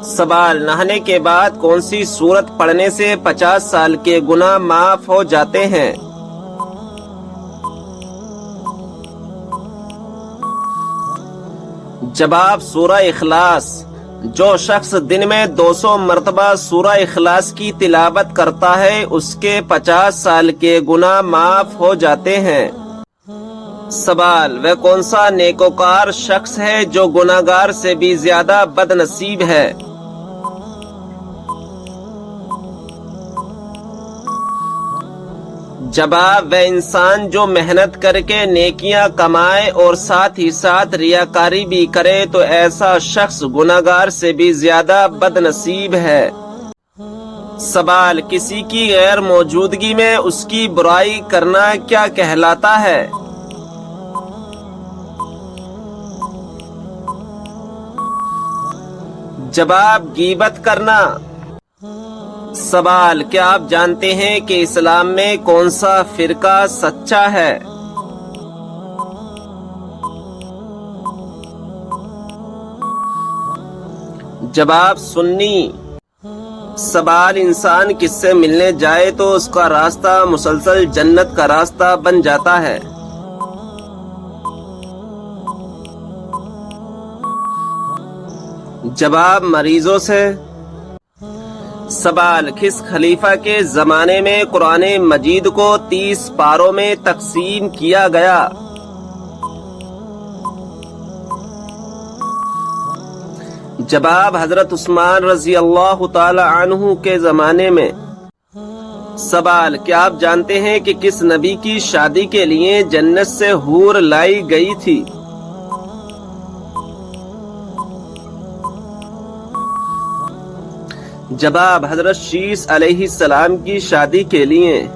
سوال، نہانے کے بعد کون سی سورت پڑھنے سے 50 سال کے گناہ معاف ہو جاتے ہیں؟ جواب، سورہ اخلاص۔ جو شخص دن میں 200 مرتبہ سورہ اخلاص کی تلاوت کرتا ہے اس کے 50 سال کے گناہ معاف ہو جاتے ہیں۔ سوال، وہ کون سا نیکوکار شخص ہے جو گناہگار سے بھی زیادہ بد نصیب ہے؟ جواب، وہ انسان جو محنت کر کے نیکیاں کمائے اور ساتھ ہی ساتھ ریاکاری بھی کرے تو ایسا شخص گناہگار سے بھی زیادہ بد نصیب ہے۔ سوال، کسی کی غیر موجودگی میں اس کی برائی کرنا کیا کہلاتا ہے؟ جواب، غیبت کرنا۔ سوال، کیا آپ جانتے ہیں کہ اسلام میں کون سا فرقہ سچا ہے؟ جواب، سنی۔ سوال، انسان کس سے ملنے جائے تو اس کا راستہ مسلسل جنت کا راستہ بن جاتا ہے؟ جواب، مریضوں سے۔ سوال، کس خلیفہ کے زمانے میں قرآن مجید کو 30 پاروں میں تقسیم کیا گیا؟ جواب، حضرت عثمان رضی اللہ تعالی عنہ کے زمانے میں۔ سوال، کیا آپ جانتے ہیں کہ کس نبی کی شادی کے لیے جنت سے حور لائی گئی تھی؟ جواب، حضرت شیس علیہ السلام کی شادی کے لیے۔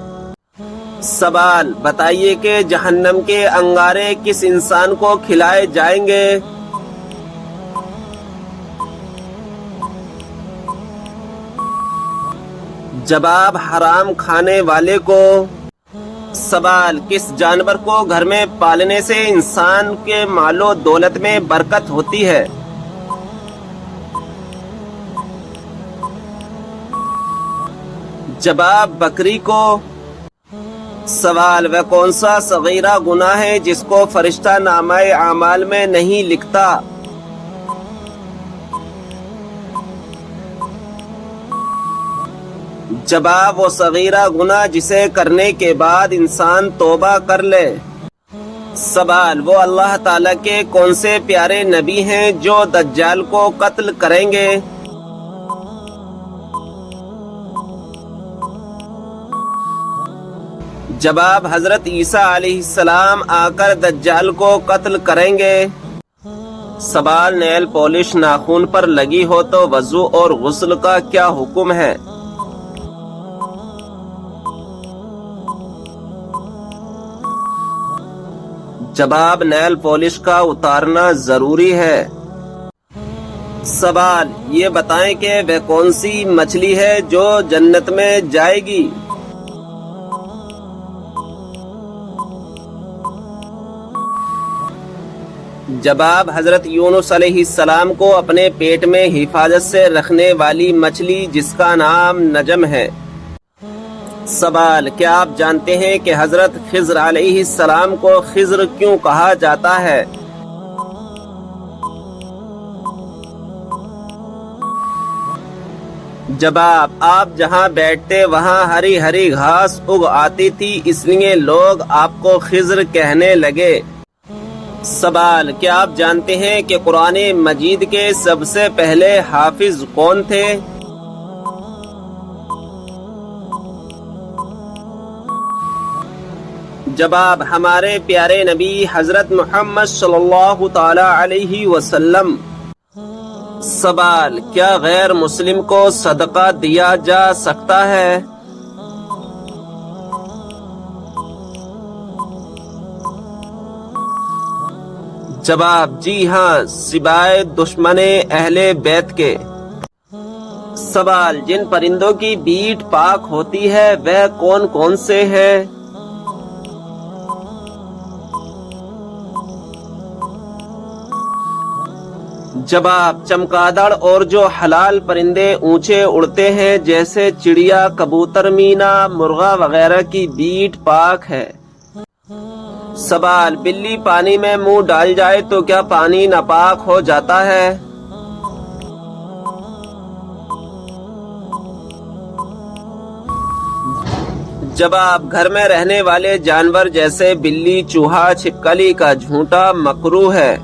سوال، بتائیے کہ جہنم کے انگارے کس انسان کو کھلائے جائیں گے؟ جواب، حرام کھانے والے کو۔ سوال، کس جانور کو گھر میں پالنے سے انسان کے مال و دولت میں برکت ہوتی ہے؟ جواب، بکری کو۔ سوال، وہ کون سا صغیرہ گناہ ہے جس کو فرشتہ نامہ اعمال میں نہیں لکھتا؟ جواب، وہ صغیرہ گناہ جسے کرنے کے بعد انسان توبہ کر لے۔ سوال، وہ اللہ تعالیٰ کے کون سے پیارے نبی ہیں جو دجال کو قتل کریں گے؟ جواب، حضرت عیسیٰ علیہ السلام آ کر دجال کو قتل کریں گے۔ سوال، نیل پالش ناخن پر لگی ہو تو وضو اور غسل کا کیا حکم ہے؟ جواب، نیل پالش کا اتارنا ضروری ہے۔ سوال، یہ بتائیں کہ وہ کون سی مچھلی ہے جو جنت میں جائے گی؟ جواب، حضرت یونس علیہ السلام کو اپنے پیٹ میں حفاظت سے رکھنے والی مچھلی جس کا نام نجم ہے۔ سوال، کیا آپ جانتے ہیں کہ حضرت خضر علیہ السلام کو خضر کیوں کہا جاتا ہے؟ جواب، آپ جہاں بیٹھتے وہاں ہری ہری گھاس اگ آتی تھی اس لیے لوگ آپ کو خضر کہنے لگے۔ سوال، کیا آپ جانتے ہیں کہ قرآن مجید کے سب سے پہلے حافظ کون تھے؟ جواب، ہمارے پیارے نبی حضرت محمد صلی اللہ تعالی علیہ وسلم۔ سوال، کیا غیر مسلم کو صدقہ دیا جا سکتا ہے؟ جواب، جی ہاں، سوائے دشمن اہل بیت کے۔ سوال، جن پرندوں کی بیٹ پاک ہوتی ہے وہ کون کون سے ہیں؟ جواب: چمگادڑ اور جو حلال پرندے اونچے اڑتے ہیں جیسے چڑیا، کبوتر، مینا، مرغا وغیرہ کی بیٹ پاک ہے۔ سوال: بلی پانی میں منہ ڈال جائے تو کیا پانی ناپاک ہو جاتا ہے؟ جواب: گھر میں رہنے والے جانور جیسے بلی، چوہا، چھپکلی کا جھونٹا مکروہ ہے۔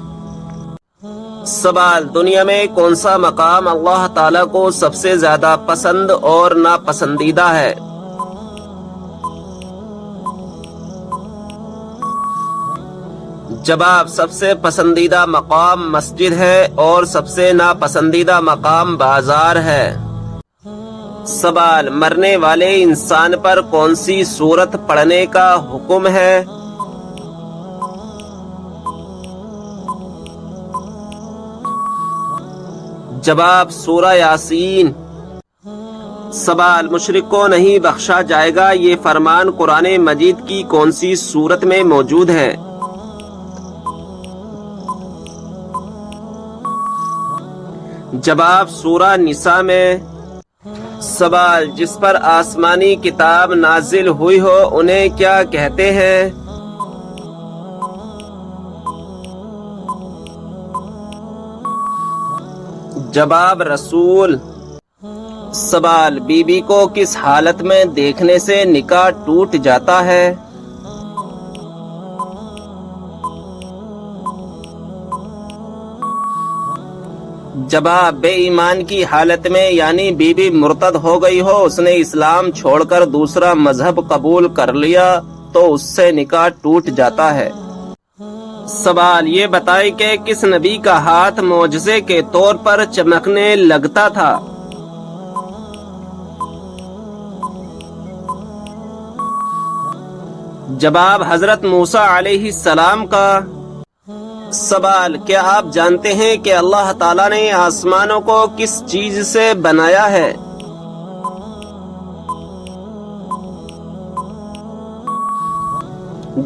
سوال: دنیا میں کون سا مقام اللہ تعالیٰ کو سب سے زیادہ پسند اور ناپسندیدہ ہے؟ جواب: سب سے پسندیدہ مقام مسجد ہے اور سب سے ناپسندیدہ مقام بازار ہے۔ سوال: مرنے والے انسان پر کون سی سورت پڑھنے کا حکم ہے؟ جواب: سورہ یاسین۔ سوال: مشرک کو نہیں بخشا جائے گا، یہ فرمان قرآن مجید کی کون سی سورت میں موجود ہے؟ جواب: سورہ نساء میں۔ سوال: جس پر آسمانی کتاب نازل ہوئی ہو انہیں کیا کہتے ہیں؟ جواب: رسول۔ سوال: بی بی کو کس حالت میں دیکھنے سے نکاح ٹوٹ جاتا ہے؟ جواب: بے ایمان کی حالت میں، یعنی بی بی مرتد ہو گئی ہو، اس نے اسلام چھوڑ کر دوسرا مذہب قبول کر لیا تو اس سے نکاح ٹوٹ جاتا ہے۔ سوال: یہ بتائیں کہ کس نبی کا ہاتھ معجزے کے طور پر چمکنے لگتا تھا؟ جواب: حضرت موسیٰ علیہ السلام کا۔ سوال: کیا آپ جانتے ہیں کہ اللہ تعالیٰ نے آسمانوں کو کس چیز سے بنایا ہے؟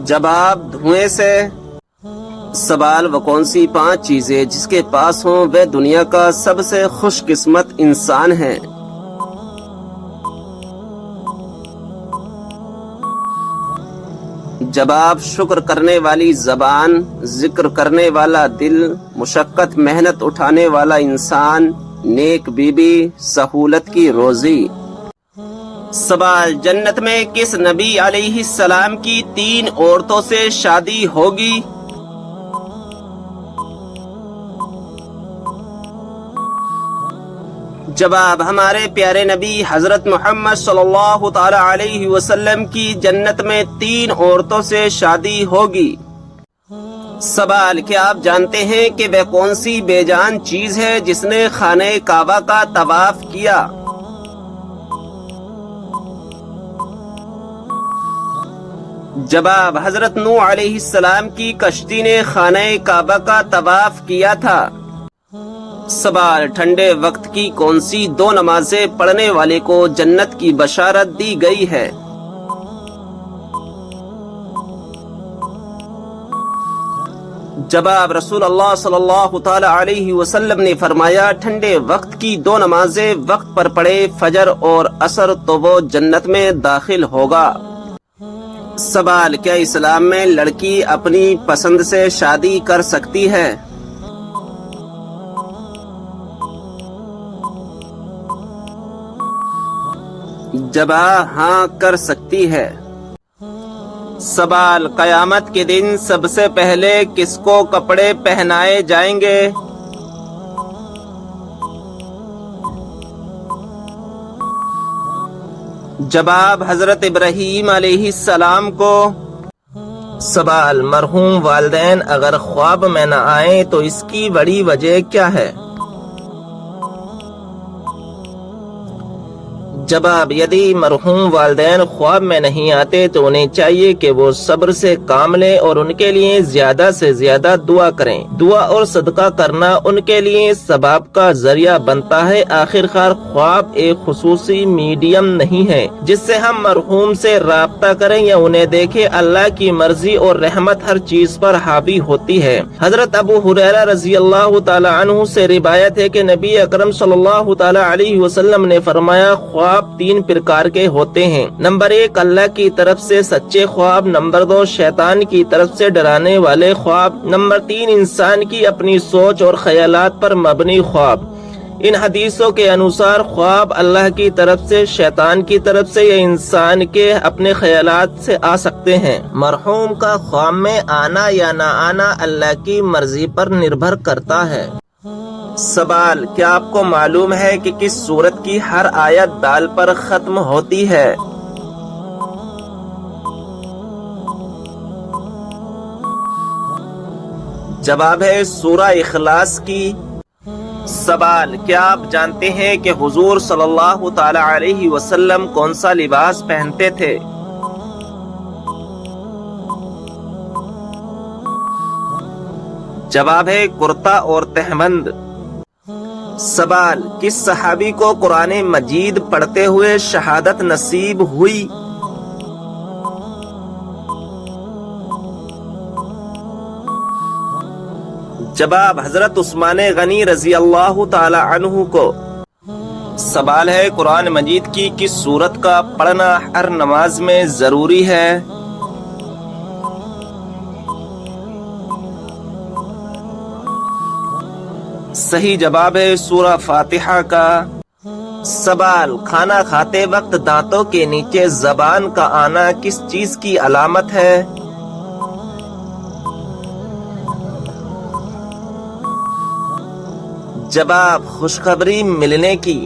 جواب: دھوئیں سے۔ سوال: وہ کون سی 5 چیزیں جس کے پاس ہوں وہ دنیا کا سب سے خوش قسمت انسان ہے؟ جواب: شکر کرنے والی زبان، ذکر کرنے والا دل، مشقت محنت اٹھانے والا انسان، نیک بیوی، سہولت کی روزی۔ سوال: جنت میں کس نبی علیہ السلام کی 3 عورتوں سے شادی ہوگی؟ جواب: ہمارے پیارے نبی حضرت محمد صلی اللہ تعالی علیہ وسلم کی جنت میں 3 عورتوں سے شادی ہوگی۔ سوال: کیا آپ جانتے ہیں کہ وہ کون سی بے جان چیز ہے جس نے خانہ کعبہ کا طواف کیا؟ جواب: حضرت نوح علیہ السلام کی کشتی نے خانہ کعبہ کا طواف کیا تھا۔ سوال: ٹھنڈے وقت کی کون سی 2 نمازیں پڑھنے والے کو جنت کی بشارت دی گئی ہے؟ جواب: رسول اللہ صلی اللہ تعالی علیہ وسلم نے فرمایا، ٹھنڈے وقت کی 2 نمازیں وقت پر پڑھے، فجر اور عصر، تو وہ جنت میں داخل ہوگا۔ سوال: کیا اسلام میں لڑکی اپنی پسند سے شادی کر سکتی ہے؟ جواب: ہاں، کر سکتی ہے۔ سوال: قیامت کے دن سب سے پہلے کس کو کپڑے پہنائے جائیں گے؟ جواب: حضرت ابراہیم علیہ السلام کو۔ سوال: مرحوم والدین اگر خواب میں نہ آئیں تو اس کی بڑی وجہ کیا ہے؟ جواب: یدی مرحوم والدین خواب میں نہیں آتے تو انہیں چاہیے کہ وہ صبر سے کام لیں اور ان کے لیے زیادہ سے زیادہ دعا کریں۔ دعا اور صدقہ کرنا ان کے لیے ثواب کا ذریعہ بنتا ہے۔ آخر کار خواب ایک خصوصی میڈیم نہیں ہے جس سے ہم مرحوم سے رابطہ کریں یا انہیں دیکھیں۔ اللہ کی مرضی اور رحمت ہر چیز پر حاوی ہوتی ہے۔ حضرت ابو ہریرہ رضی اللہ تعالی عنہ سے روایت ہے کہ نبی اکرم صلی اللہ تعالی علیہ وسلم نے فرمایا: خواب 3 پرکار کے ہوتے ہیں۔ نمبر 1 اللہ کی طرف سے سچے خواب، نمبر 2 شیطان کی طرف سے ڈرانے والے خواب، نمبر 3 انسان کی اپنی سوچ اور خیالات پر مبنی خواب۔ ان حدیثوں کے انوسار خواب اللہ کی طرف سے، شیطان کی طرف سے یا انسان کے اپنے خیالات سے آ سکتے ہیں۔ مرحوم کا خواب میں آنا یا نہ آنا اللہ کی مرضی پر نربھر کرتا ہے۔ سوال: کیا آپ کو معلوم ہے کہ کس سورت کی ہر آیت دال پر ختم ہوتی ہے؟ جواب ہے سورہ اخلاص کی۔ سوال: کیا آپ جانتے ہیں کہ حضور صلی اللہ تعالی علیہ وسلم کون سا لباس پہنتے تھے؟ جواب ہے کرتا اور تہبند۔ سوال: کس صحابی کو قرآن مجید پڑھتے ہوئے شہادت نصیب ہوئی؟ جواب: حضرت عثمان غنی رضی اللہ تعالی عنہ کو۔ سوال ہے قرآن مجید کی کس سورت کا پڑھنا ہر نماز میں ضروری ہے؟ صحیح جواب ہے سورہ فاتحہ کا۔ سوال: کھانا کھاتے وقت دانتوں کے نیچے زبان کا آنا کس چیز کی علامت ہے؟ جواب: خوشخبری ملنے کی۔